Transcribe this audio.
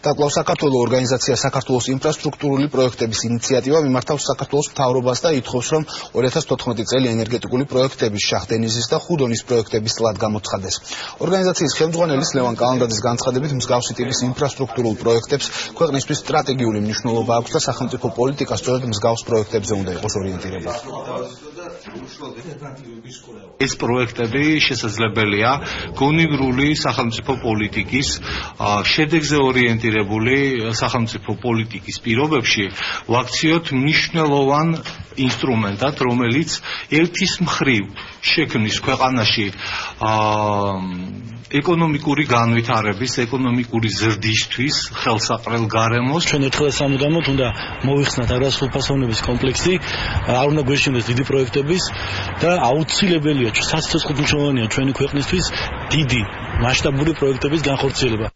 და კვლავ საქართველოს ორგანიზაცია საქართველოს ინფრასტრუქტურული პროექტების ინიციატივა მიმართავს საქართველოს მთავრობას და ითხოვს, რომ 2014 წელი ენერგეტიკული პროექტების შახდენიზის და ხუდონის პროექტების წლად გამოცხადდეს. ორგანიზაციის ხელმძღვანელის ლევან კალანდაძის განცხადებით, მსგავსი ტიპის ინფრასტრუქტურულ პროექტებს ქვეყნისთვის სტრატეგიული მნიშვნელობა აქვს და სახელმწიფო პოლიტიკა სწორედ მსგავს პროექტებზე უნდა იყოს ორიენტირებული. ეს პროექტები შესაძლებელია გონივრული სახელმწიფო პოლიტიკის შედეგზე ორიენტირებული სახელმწიფო პოლიტიკის პირობებში ვაქციოთ მნიშვნელოვან ინსტრუმენტად, რომელიც ერთის მხრივ შექმნის ქვეყანაში ეკონომიკური განვითარების, ეკონომიკური ზრდისთვის ხელსაყრელ გარემოს. ჩვენ ერთხელ სამუდამოდ უნდა მოვიხსნათ არასრულფასოვნების კომპლექსი, არ უნდა გვეშინდეს დიდი პროექტების და აუცილებელია საცოცხლო მნიშვნელოვანია ჩვენი ქვეყნისთვის დიდი მასშტაბური პროექტების განხორციელება.